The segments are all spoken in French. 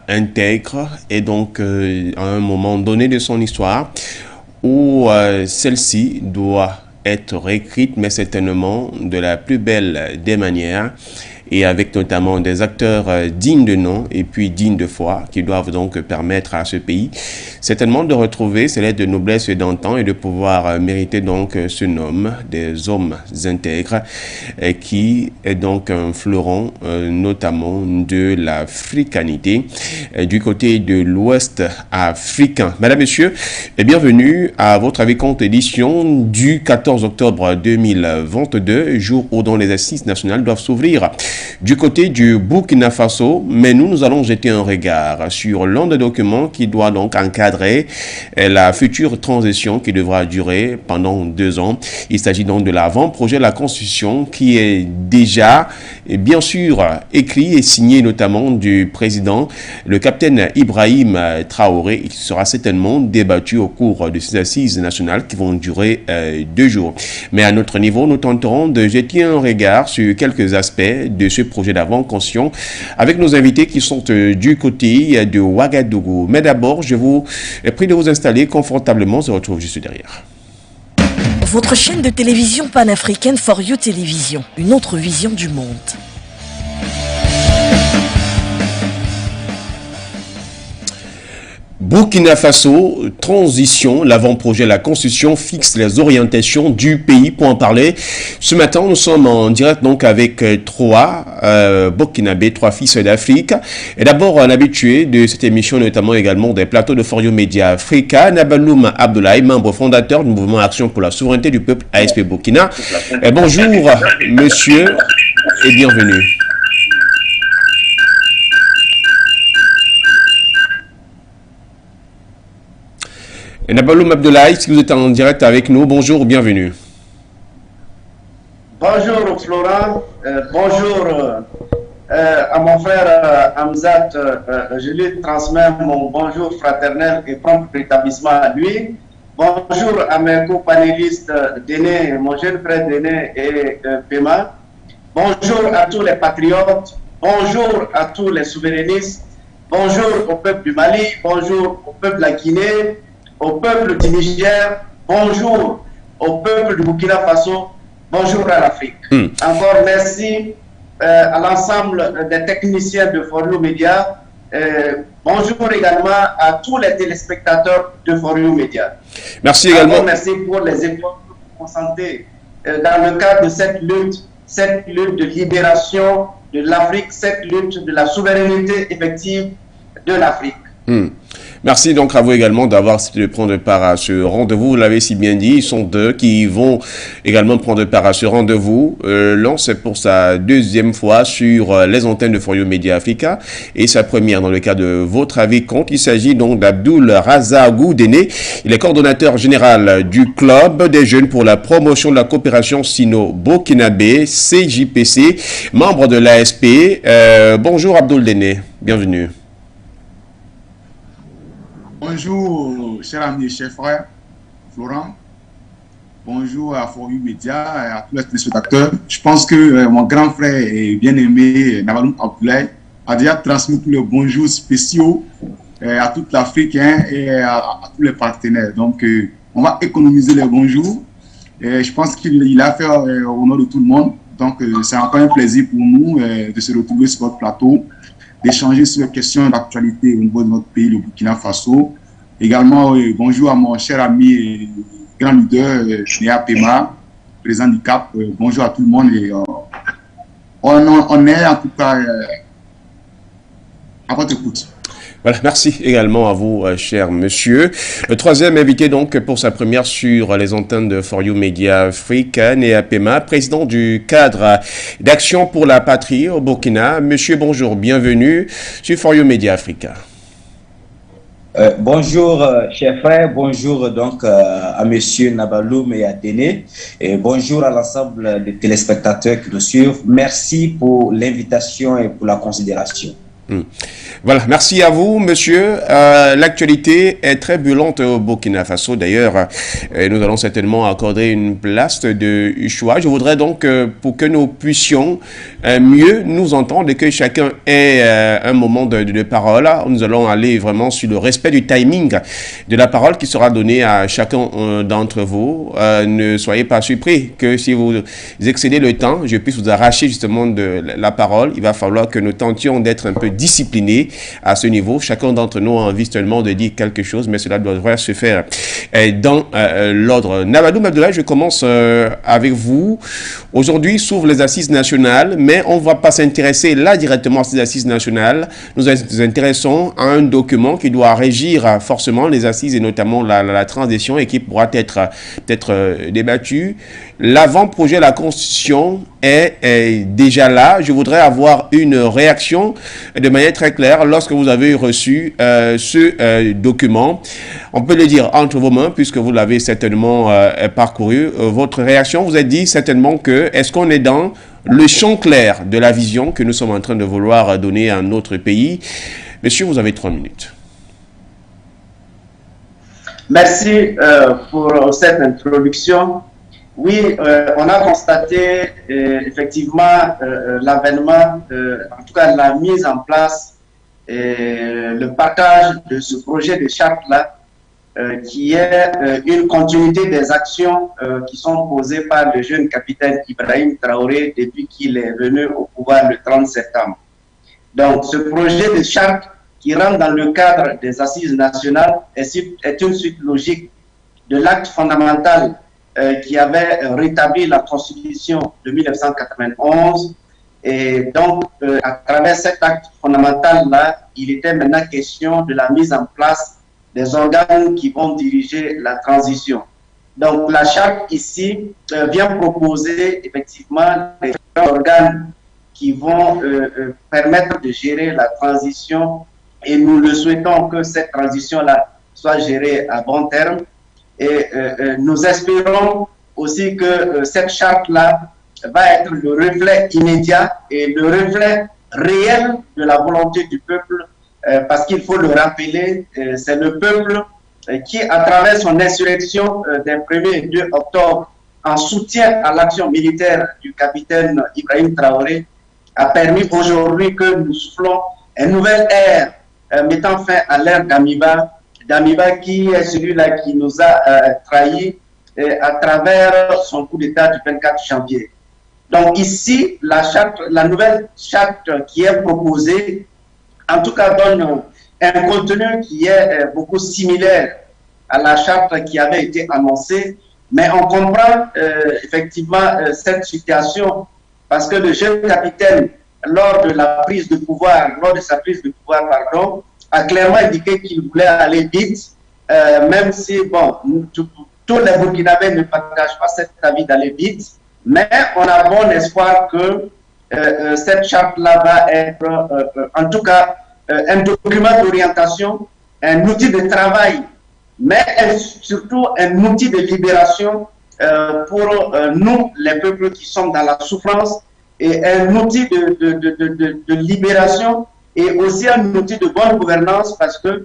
intègre et donc à un moment donné de son histoire où celle-ci doit être réécrite, mais certainement de la plus belle des manières et avec notamment des acteurs dignes de nom et puis dignes de foi qui doivent donc permettre à ce pays certainement de retrouver ses lettres de noblesse d'antan et de pouvoir mériter donc ce nom des hommes intègres qui est donc un fleuron notamment de l'africanité du côté de l'Ouest africain. Madame, Monsieur, et bienvenue à votre avis-compte édition du 14 octobre 2022, jour où dont les assises nationales doivent s'ouvrir du côté du Burkina Faso, mais nous allons jeter un regard sur l'un des documents qui doit donc encadrer la future transition qui devra durer pendant 2 ans. Il s'agit donc de l'avant-projet de la Constitution qui est déjà, bien sûr, écrit et signé notamment du président, le capitaine Ibrahim Traoré, qui sera certainement débattu au cours de ces assises nationales qui vont durer 2 jours. Mais à notre niveau, nous tenterons de jeter un regard sur quelques aspects de ce projet d'avant-constitution avec nos invités qui sont du côté de Ouagadougou. Mais d'abord, je vous prie de vous installer confortablement. On se retrouve juste derrière. Votre chaîne de télévision panafricaine For You Télévision, une autre vision du monde. Burkina Faso, transition, l'avant-projet, la Constitution fixe les orientations du pays. Pour en parler, ce matin, nous sommes en direct donc avec 3 Burkinabés, 3 fils d'Afrique. Et d'abord, un habitué de cette émission, notamment également des plateaux de For You Média Africa, Nabaloum Abdoulaye, membre fondateur du mouvement Action pour la souveraineté du peuple ASP Burkina. Et bonjour, monsieur, et bienvenue. Nabaloum Abdoulaye, si vous êtes en direct avec nous, bonjour, bienvenue. Bonjour Florent, bonjour à mon frère Hamzat, je lui transmets mon bonjour fraternel et prompt rétablissement à lui. Bonjour à mes co-panélistes Déné, mon jeune frère Déné et Pema. Bonjour à tous les patriotes, bonjour à tous les souverainistes, bonjour au peuple du Mali, bonjour au peuple de la Guinée, au peuple du Niger, bonjour au peuple du Burkina Faso, bonjour à l'Afrique. Encore merci à l'ensemble des techniciens de For You Média. Bonjour également à tous les téléspectateurs de For You Média. Merci également. Encore merci pour les efforts consentés dans le cadre de cette lutte de libération de l'Afrique, cette lutte de la souveraineté effective de l'Afrique. Merci donc à vous également d'avoir accepté de prendre part à ce rendez-vous. Vous l'avez si bien dit, ils sont 2 qui vont également prendre part à ce rendez-vous. L'un, c'est pour sa 2e fois sur les antennes de For You Média Africa et sa première dans le cadre de votre avis-compte. Il s'agit donc d'Abdoul Razagou Déné. Il est coordonnateur général du Club des jeunes pour la promotion de la coopération sino-burkinabé, CJPC, membre de l'ASP. Bonjour Abdoul Déné, bienvenue. Bonjour, cher ami et cher frère Florent. Bonjour à For You Média et à tous les téléspectateurs. Je pense que mon grand frère et bien-aimé Nabaloum Abdoulaye a déjà transmis tous les bonjours spéciaux à toute l'Afrique et à tous les partenaires. Donc, on va économiser les bonjours. Je pense qu'il a fait au nom de tout le monde. Donc, c'est encore un plaisir pour nous de se retrouver sur votre plateau, d'échanger sur les questions d'actualité au niveau de notre pays, le Burkina Faso. Également, bonjour à mon cher ami et grand leader, Néa Pema, président du CAP. Bonjour à tout le monde. Et, on est en tout cas à votre écoute. Voilà, merci également à vous, cher monsieur. Le 3e invité donc pour sa première sur les antennes de For You Média Africa, Néa Pema, président du cadre d'action pour la patrie au Burkina. Monsieur, bonjour, bienvenue sur For You Média Africa. Bonjour, chers frères, bonjour donc à monsieur Nabaloum et à Déné, et bonjour à l'ensemble des téléspectateurs qui nous suivent. Merci pour l'invitation et pour la considération. Voilà, merci à vous, monsieur. L'actualité est très brûlante au Burkina Faso. D'ailleurs, nous allons certainement accorder une place de choix. Je voudrais donc, pour que nous puissions mieux nous entendre et que chacun ait un moment de parole, nous allons aller vraiment sur le respect du timing de la parole qui sera donnée à chacun d'entre vous. Ne soyez pas surpris que si vous excédez le temps, je puisse vous arracher justement de la parole. Il va falloir que nous tentions d'être un peu disciplinés à ce niveau. Chacun d'entre nous a envie seulement de dire quelque chose, mais cela devrait se faire dans l'ordre. Nabaloum Abdoulaye, je commence avec vous. Aujourd'hui s'ouvrent les assises nationales, mais on ne va pas s'intéresser là directement à ces assises nationales. Nous nous intéressons à un document qui doit régir forcément les assises et notamment la transition et qui pourra être débattu. L'avant-projet de la Constitution est déjà là. Je voudrais avoir une réaction de manière très claire lorsque vous avez reçu ce document. On peut le dire entre vos mains puisque vous l'avez certainement parcouru. Votre réaction, vous êtes dit certainement que est-ce qu'on est dans le champ clair de la vision que nous sommes en train de vouloir donner à notre pays? Monsieur, vous avez 3 minutes. Merci pour cette introduction. Oui, on a constaté effectivement l'avènement, en tout cas la mise en place et le partage de ce projet de charte-là, qui est une continuité des actions qui sont posées par le jeune capitaine Ibrahim Traoré depuis qu'il est venu au pouvoir le 30 septembre. Donc, ce projet de charte qui rentre dans le cadre des assises nationales est une suite logique de l'acte fondamental qui avait rétabli la Constitution de 1991. Et donc, à travers cet acte fondamental-là, il était maintenant question de la mise en place des organes qui vont diriger la transition. Donc, la charte ici vient proposer effectivement des organes qui vont permettre de gérer la transition et nous le souhaitons que cette transition-là soit gérée à bon terme. Et nous espérons aussi que cette charte-là va être le reflet immédiat et le reflet réel de la volonté du peuple, parce qu'il faut le rappeler, c'est le peuple qui, à travers son insurrection des 1er et 2 octobre, en soutien à l'action militaire du capitaine Ibrahim Traoré, a permis aujourd'hui que nous soufflons une nouvelle ère mettant fin à l'ère d'Amiba qui est celui-là qui nous a trahis à travers son coup d'État du 24 janvier. Donc ici, la nouvelle charte qui est proposée, en tout cas donne un contenu qui est beaucoup similaire à la charte qui avait été annoncée, mais on comprend effectivement cette situation parce que le jeune capitaine, lors de sa prise de pouvoir, a clairement indiqué qu'il voulait aller vite, même si, bon, tous les Burkinabés ne partagent pas cet avis d'aller vite, mais on a bon espoir que cette charte-là va être, en tout cas, un document d'orientation, un outil de travail, mais surtout un outil de libération pour nous, les peuples qui sommes dans la souffrance, et un outil de libération et aussi un outil de bonne gouvernance parce que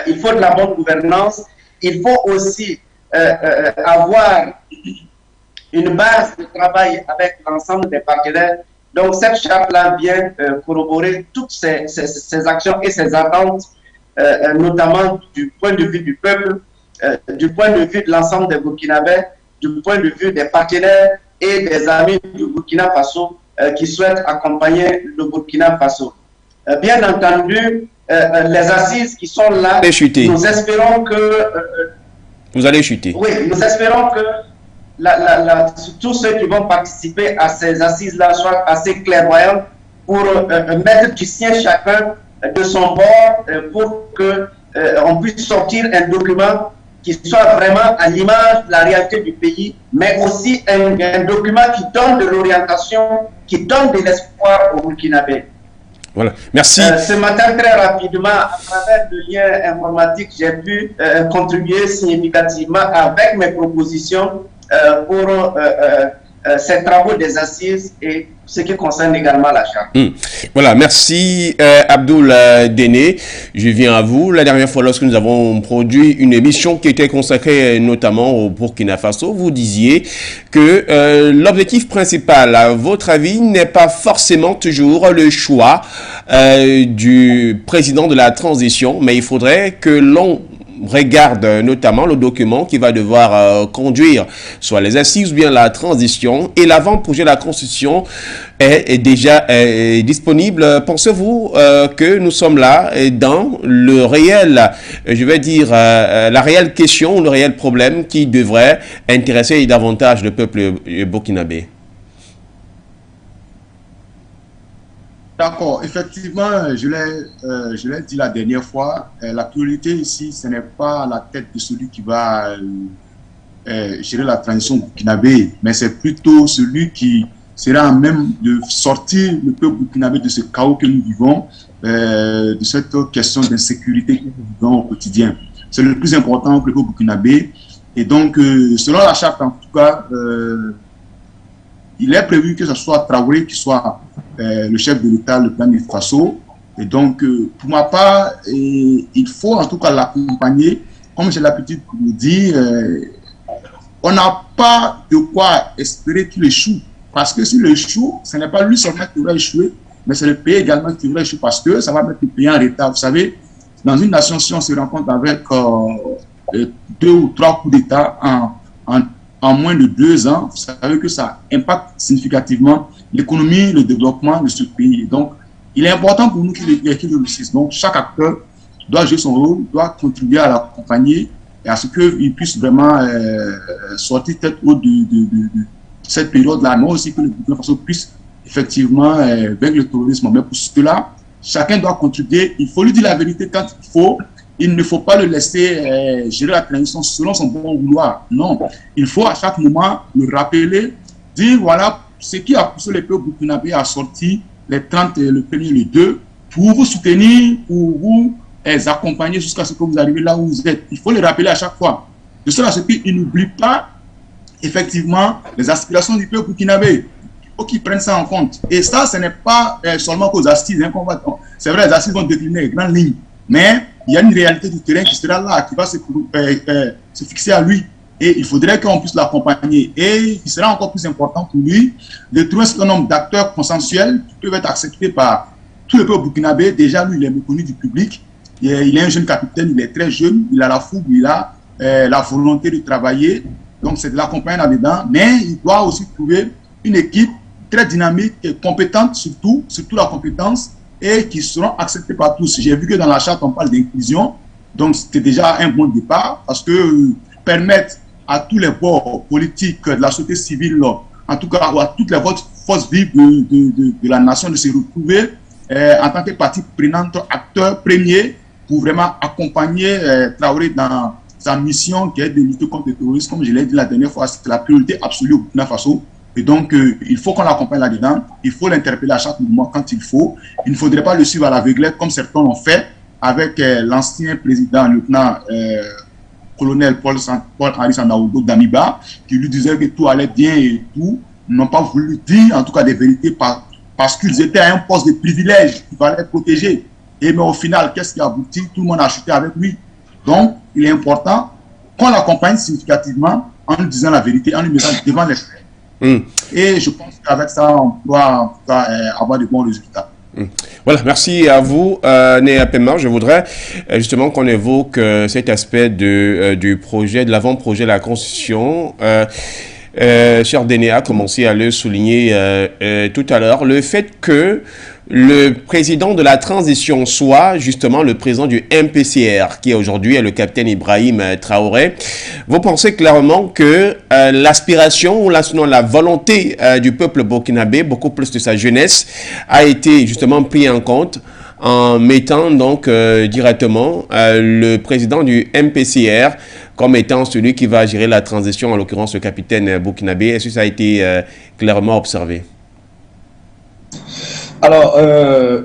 il faut de la bonne gouvernance, il faut aussi avoir une base de travail avec l'ensemble des partenaires. Donc cette charte-là vient corroborer toutes ces actions et ces attentes, notamment du point de vue du peuple, du point de vue de l'ensemble des Burkinabés, du point de vue des partenaires et des amis du Burkina Faso qui souhaitent accompagner le Burkina Faso. Bien entendu, les assises qui sont là, nous espérons que... vous allez chuter. Oui, nous espérons que tous ceux qui vont participer à ces assises-là soient assez clairvoyants pour mettre du sien chacun de son bord pour qu'on puisse sortir un document qui soit vraiment à l'image de la réalité du pays, mais aussi un document qui donne de l'orientation, qui donne de l'espoir aux Burkinabés. Voilà, merci. Ce matin, très rapidement, à travers le lien informatique, j'ai pu contribuer significativement avec mes propositions pour ces travaux des assises et ce qui concerne également la charte. Voilà, merci Abdoul Déné. Je viens à vous. La dernière fois, lorsque nous avons produit une émission qui était consacrée notamment au Burkina Faso, vous disiez que l'objectif principal, à votre avis, n'est pas forcément toujours le choix du président de la transition, mais il faudrait que l'on regarde notamment le document qui va devoir conduire soit les assises ou bien la transition, et l'avant-projet de la Constitution est déjà disponible. Pensez-vous que nous sommes là dans le réel, je vais dire, la réelle question, le réel problème qui devrait intéresser davantage le peuple burkinabé? D'accord, effectivement, je l'ai dit la dernière fois, la priorité ici, ce n'est pas la tête de celui qui va gérer la transition burkinabé, mais c'est plutôt celui qui sera à même de sortir le peuple burkinabé de ce chaos que nous vivons, de cette question d'insécurité que nous vivons au quotidien. C'est le plus important pour le peuple burkinabé. Et donc, selon la charte, en tout cas, il est prévu que ce soit Traoré qui soit le chef de l'État, le Burkina Faso. Et donc, pour ma part, il faut en tout cas l'accompagner. Comme j'ai l'habitude de le dire, on n'a pas de quoi espérer qu'il échoue. Parce que s'il échoue, ce n'est pas lui seulement qui va échouer, mais c'est le pays également qui va échouer parce que ça va mettre le pays en retard. Vous savez, dans une nation, si on se rencontre avec 2 ou 3 coups d'État en moins de 2 ans, vous savez que ça impacte significativement l'économie, le développement de ce pays. Donc, il est important pour nous qu'il réussisse. Donc, chaque acteur doit jouer son rôle, doit contribuer à l'accompagner et à ce qu'il puisse vraiment sortir tête haute de cette période-là, mais aussi que le Burkina Faso puisse effectivement vaincre le terrorisme. Mais pour cela, chacun doit contribuer. Il faut lui dire la vérité quand il faut. Il ne faut pas le laisser gérer la transition selon son bon vouloir. Non, il faut à chaque moment le rappeler, dire voilà ce qui a poussé les peuples burkinabés à sortir les 30, le 1er, le 2, pour vous soutenir, pour vous accompagner jusqu'à ce que vous arrivez là où vous êtes. Il faut le rappeler à chaque fois. De cela, ce qu'ils n'oublient pas effectivement les aspirations du peuple burkinabé. Il faut qu'ils prennent ça en compte. Et ça, ce n'est pas seulement qu'aux assises. C'est vrai, les assises vont décliner les grandes lignes. Mais il y a une réalité du terrain qui sera là, qui va se fixer à lui. Et il faudrait qu'on puisse l'accompagner. Et il sera encore plus important pour lui de trouver un certain nombre d'acteurs consensuels qui peuvent être acceptés par tout le peuple burkinabé. Déjà, lui, il est méconnu du public. Il est un jeune capitaine, il est très jeune, il a la fougue, il a la volonté de travailler. Donc, c'est de l'accompagner là-dedans. Mais il doit aussi trouver une équipe très dynamique et compétente, surtout la compétence, et qui seront acceptés par tous. J'ai vu que dans la charte, on parle d'inclusion. Donc, c'était déjà un bon départ parce que permettre à tous les bords politiques de la société civile, en tout cas à toutes les forces vives de la nation, de se retrouver en tant que partie prenante, acteur premier pour vraiment accompagner Traoré dans sa mission qui est de lutter contre le terrorisme. Comme je l'ai dit la dernière fois, c'est la priorité absolue au Burkina Faso. Et donc, il faut qu'on l'accompagne là-dedans. Il faut l'interpeller à chaque moment quand il faut. Il ne faudrait pas le suivre à l'aveuglette comme certains l'ont fait avec l'ancien président, le lieutenant colonel Paul-Henri Sandaogo Damiba, qui lui disait que tout allait bien et tout. Ils n'ont pas voulu dire, en tout cas, des vérités parce qu'ils étaient à un poste de privilège qu'il fallait protéger. Mais au final, qu'est-ce qui a abouti? Tout le monde a chuté avec lui. Donc, il est important qu'on l'accompagne significativement en lui disant la vérité, en lui mettant devant les faits. Et je pense qu'avec ça, on pourra avoir de bons résultats. Voilà, merci à vous, Néa Pema. Je voudrais justement qu'on évoque cet aspect du projet, de l'avant-projet de la Constitution. Cher Déné a commencé à le souligner tout à l'heure, le fait que le président de la transition soit justement le président du MPCR, qui aujourd'hui est le capitaine Ibrahim Traoré. Vous pensez clairement que l'aspiration ou la volonté du peuple burkinabé, beaucoup plus de sa jeunesse, a été justement pris en compte en mettant donc directement le président du MPCR comme étant celui qui va gérer la transition, en l'occurrence le capitaine burkinabé. Est-ce que ça a été clairement observé? Alors,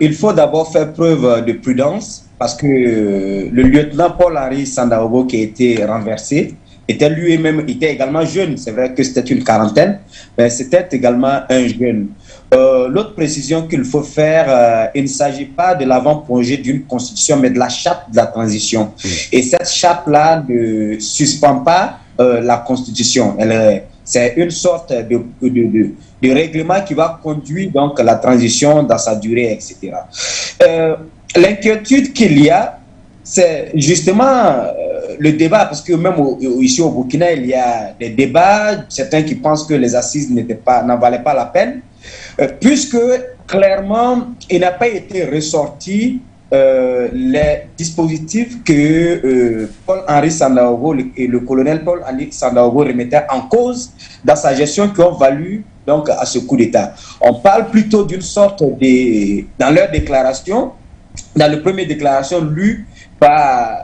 il faut d'abord faire preuve de prudence parce que le lieutenant Paul-Henri Sandaogo qui a été renversé était lui-même également jeune. C'est vrai que c'était une quarantaine, mais c'était également un jeune. L'autre précision qu'il faut faire, il ne s'agit pas de l'avant-projet d'une constitution, mais de la charte de la transition. Et cette charte-là ne suspend pas la constitution. C'est une sorte de règlement qui va conduire donc la transition dans sa durée, etc. L'inquiétude qu'il y a, c'est justement le débat, parce que même ici au Burkina, il y a des débats, certains qui pensent que les assises n'en valaient pas la peine, puisque clairement, il n'a pas été ressorti les dispositifs que Paul-Henri Sandaogo et le colonel Paul-Henri Sandaogo remettaient en cause dans sa gestion, qui ont valu donc à ce coup d'État. On parle plutôt d'une sorte dans leur déclaration, dans le premier déclaration lue par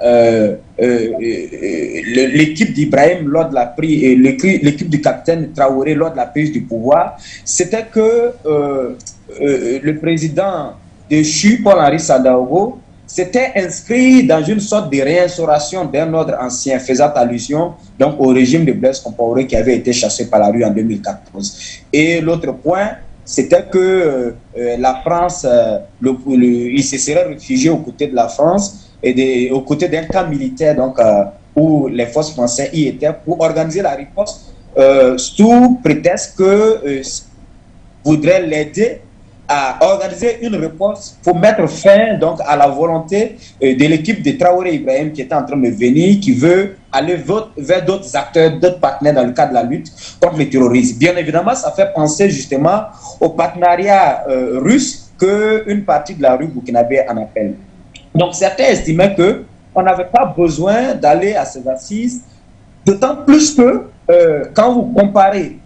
l'équipe d'Ibrahim lors de la prise, l'équipe du capitaine Traoré lors de la prise du pouvoir, c'était que le président déchu, Paul-Henri Sandaogo, s'était inscrit dans une sorte de réinstauration d'un ordre ancien, faisant allusion donc au régime de Blaise Compaoré qui avait été chassé par la rue en 2014. Et l'autre point, c'était que la France, il se serait réfugié aux côtés de la France et aux côtés d'un camp militaire donc, où les forces françaises y étaient pour organiser la riposte sous prétexte que voudrait l'aider à organiser une réponse pour mettre fin donc, à la volonté de l'équipe de Traoré Ibrahim qui était en train de venir, qui veut aller vers d'autres acteurs, d'autres partenaires dans le cadre de la lutte contre le terrorisme. Bien évidemment, ça fait penser justement au partenariat russe qu'une partie de la rue burkinabé en appelle. Donc certains estimaient qu'on n'avait pas besoin d'aller à ces assises, d'autant plus que quand vous comparez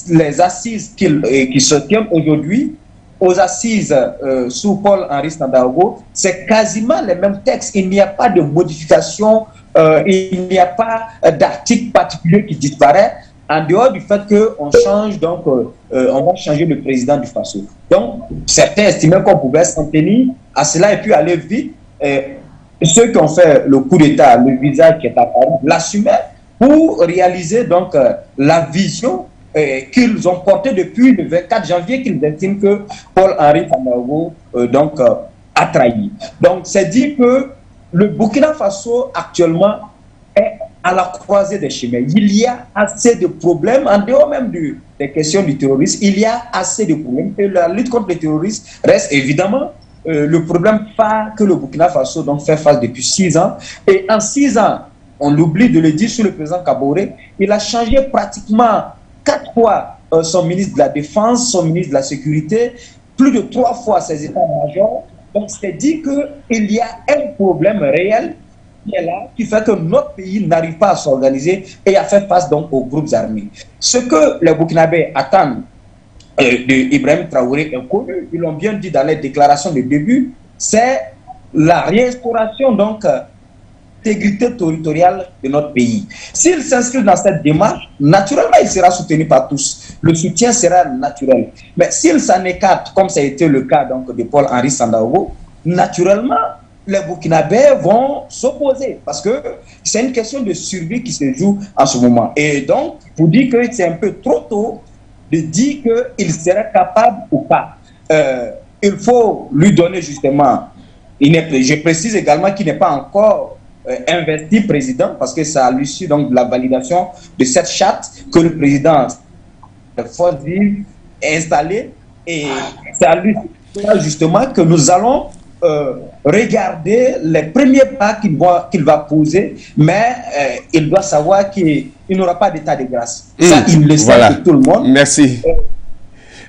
les assises qui se tiennent aujourd'hui aux assises sous Paul-Henri Sandaogo, c'est quasiment les mêmes textes. Il n'y a pas de modification, il n'y a pas d'article particulier qui disparaît, en dehors du fait qu'on change, donc on va changer le président du Faso. Donc, certains estimaient qu'on pouvait s'en tenir à cela et puis aller vite. Ceux qui ont fait le coup d'État, le visage qui est apparu, l'assumaient pour réaliser donc la vision qu'ils ont porté depuis le 24 janvier, qu'ils estiment que Paul-Henri Sandaogo a trahi. Donc, c'est dit que le Burkina Faso actuellement est à la croisée des chemins. Il y a assez de problèmes, en dehors même des questions du terrorisme, il y a assez de problèmes. Et la lutte contre le terrorisme reste évidemment le problème phare que le Burkina Faso donc, fait face depuis 6 ans. Et en 6 ans, on l'oublie de le dire sur le président Kaboré, il a changé pratiquement 4 fois son ministre de la Défense, son ministre de la Sécurité, plus de 3 fois ses états-majors. Donc, c'est dit qu'il y a un problème réel qui est là, qui fait que notre pays n'arrive pas à s'organiser et à faire face donc aux groupes armés. Ce que les Burkinabés attendent d'Ibrahim Traoré est connu, ils l'ont bien dit dans les déclarations de début, c'est la réinstauration donc l'intégrité territoriale de notre pays. S'il s'inscrit dans cette démarche, naturellement, il sera soutenu par tous. Le soutien sera naturel. Mais s'il s'en écarte, comme ça a été le cas donc, de Paul-Henri Sandaogo, naturellement, les Burkinabés vont s'opposer parce que c'est une question de survie qui se joue en ce moment. Et donc, pour dire que c'est un peu trop tôt de dire qu'il serait capable ou pas. Il faut lui donner justement, je précise également qu'il n'est pas encore investi président parce que c'est à l'issue donc de la validation de cette charte que le président de force vive est installé et c'est à lui justement que nous allons regarder les premiers pas qu'il va poser, mais il doit savoir qu'il n'aura pas d'état de grâce. Ça, il le sait voilà. Tout le monde. Merci.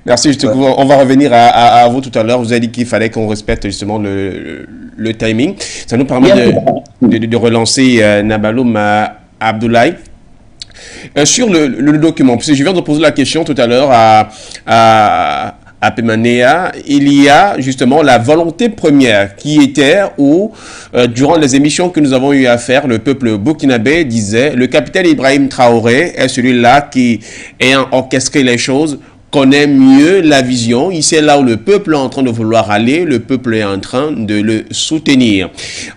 Merci, on va revenir à vous tout à l'heure. Vous avez dit qu'il fallait qu'on respecte justement le timing. Ça nous permet de relancer Nabaloum Abdoulaye. Sur le document, parce que je viens de poser la question tout à l'heure à Pemanea, il y a justement la volonté première qui était où, durant les émissions que nous avons eu à faire, le peuple burkinabé disait le capitaine Ibrahim Traoré est celui-là qui ayant orchestré les choses connaît mieux la vision. Il sait là où le peuple est en train de vouloir aller. Le peuple est en train de le soutenir.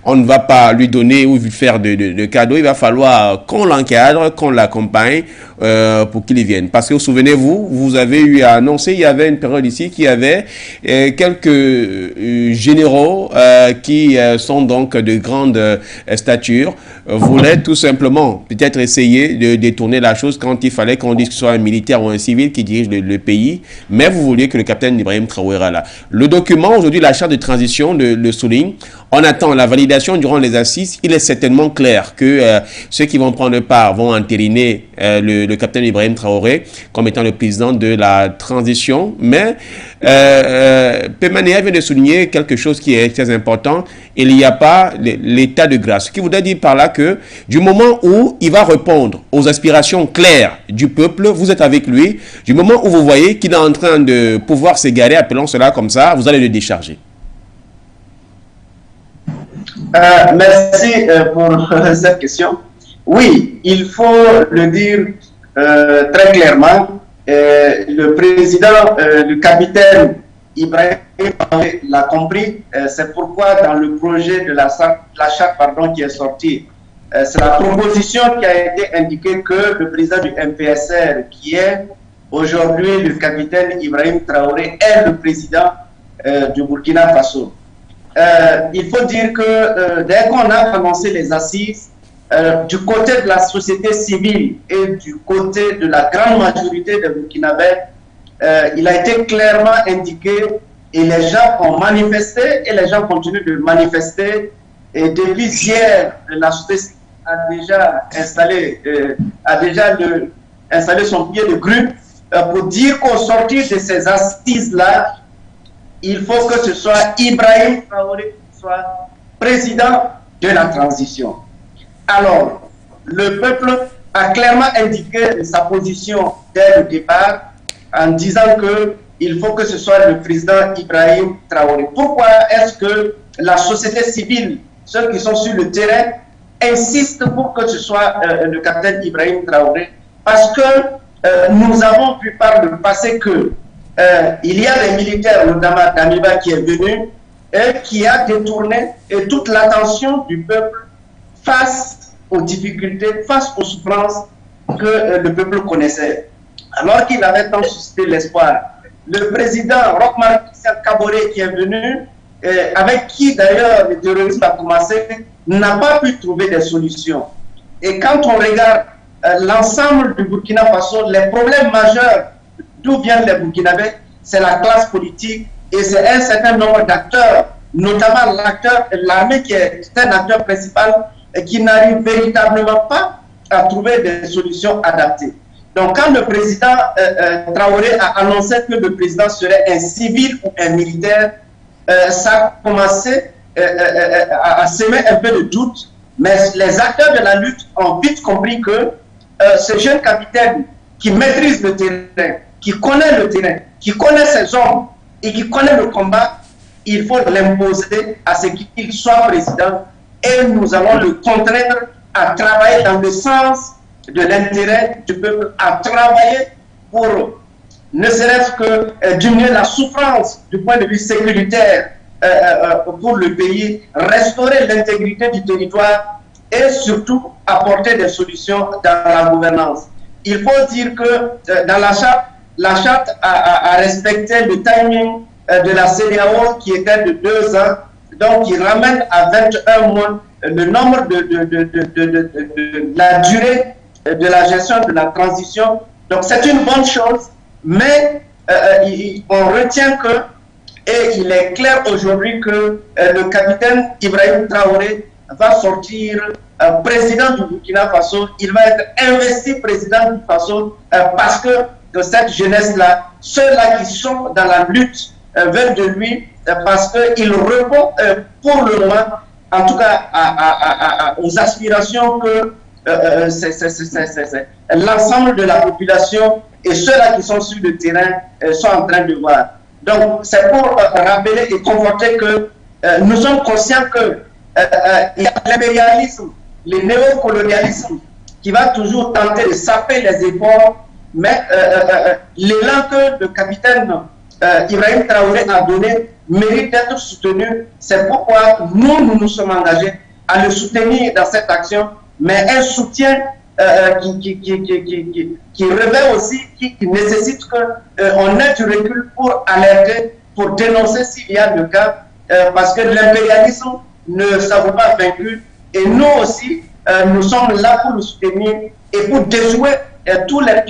On ne va pas lui donner ou lui faire de cadeaux. Il va falloir qu'on l'encadre, qu'on l'accompagne pour qu'il y vienne. Parce que souvenez-vous, vous avez eu à annoncer, il y avait une période ici qui avait quelques généraux qui sont donc de grande stature, voulaient tout simplement peut-être essayer de détourner la chose quand il fallait qu'on dise que ce soit un militaire ou un civil qui dirige le pays, mais vous vouliez que le capitaine Ibrahim Traoré là. Le document, aujourd'hui, la charte de transition le souligne. On attend la validation durant les assises. Il est certainement clair que ceux qui vont prendre part vont entériner le capitaine Ibrahim Traoré comme étant le président de la transition. Mais Pemania vient de souligner quelque chose qui est très important. Il n'y a pas l'état de grâce. Ce qui voudrait dire par là que du moment où il va répondre aux aspirations claires du peuple, vous êtes avec lui. Du moment où vous voyez qu'il est en train de pouvoir s'égarer, appelons cela comme ça, vous allez le décharger. Merci pour cette question. Oui, il faut le dire très clairement. Le président, le capitaine Ibrahim l'a compris. C'est pourquoi dans le projet de la charte qui est sorti, c'est la proposition qui a été indiquée que le président du MPSR, qui est aujourd'hui le capitaine Ibrahim Traoré, est le président du Burkina Faso. Il faut dire que dès qu'on a annoncé les assises, du côté de la société civile et du côté de la grande majorité des Burkinabés, il a été clairement indiqué et les gens ont manifesté et les gens continuent de manifester. Et depuis hier, la société civile a déjà installé son pied de grue pour dire qu'au sortir de ces assises-là, il faut que ce soit Ibrahim Traoré qui soit président de la transition. Alors, le peuple a clairement indiqué sa position dès le départ en disant qu'il faut que ce soit le président Ibrahim Traoré. Pourquoi est-ce que la société civile, ceux qui sont sur le terrain, insistent pour que ce soit le capitaine Ibrahim Traoré? Parce que nous avons vu par le passé que il y a des militaires, notamment Damiba, qui est venu et qui a détourné toute l'attention du peuple face aux difficultés, face aux souffrances que le peuple connaissait. Alors qu'il avait tant suscité l'espoir. Le président Roch-Marc Kaboré qui est venu, avec qui d'ailleurs le terrorisme a commencé, n'a pas pu trouver des solutions. Et quand on regarde l'ensemble du Burkina Faso, les problèmes majeurs d'où viennent les Burkinabés, c'est la classe politique et c'est un certain nombre d'acteurs, notamment l'armée qui est un acteur principal et qui n'arrive véritablement pas à trouver des solutions adaptées. Donc quand le président Traoré a annoncé que le président serait un civil ou un militaire, ça a commencé à semer un peu de doute, mais les acteurs de la lutte ont vite compris que ce jeune capitaine qui maîtrise le terrain, qui connaît le terrain, qui connaît ses hommes et qui connaît le combat, il faut l'imposer à ce qu'il soit président et nous allons le contraindre à travailler dans le sens de l'intérêt du peuple, à travailler pour ne serait-ce que diminuer la souffrance du point de vue sécuritaire pour le pays, restaurer l'intégrité du territoire et surtout apporter des solutions dans la gouvernance. Il faut dire que dans la charte a respecté le timing de la CEDEAO qui était de 2 ans, donc il ramène à 21 mois le nombre de la durée de la gestion de la transition. Donc c'est une bonne chose, mais on retient que, et il est clair aujourd'hui que le capitaine Ibrahim Traoré va sortir président du Burkina Faso. Il va être investi président du Faso parce que cette jeunesse-là, ceux-là qui sont dans la lutte veulent de lui parce qu'il répond pour le moment, en tout cas aux aspirations que l'ensemble de la population et ceux-là qui sont sur le terrain sont en train de voir. Donc c'est pour rappeler et conforter que nous sommes conscients que il y a l'impérialisme, le néocolonialisme qui va toujours tenter de saper les efforts mais l'élan que le capitaine Ibrahim Traoré a donné mérite d'être soutenu. C'est pourquoi nous nous sommes engagés à le soutenir dans cette action, mais un soutien qui revêt aussi, qui nécessite qu'on ait du recul pour alerter, pour dénoncer s'il y a le cas, parce que l'impérialisme ne s'avoue pas vaincu, et nous aussi, nous sommes là pour le soutenir et pour déjouer tous les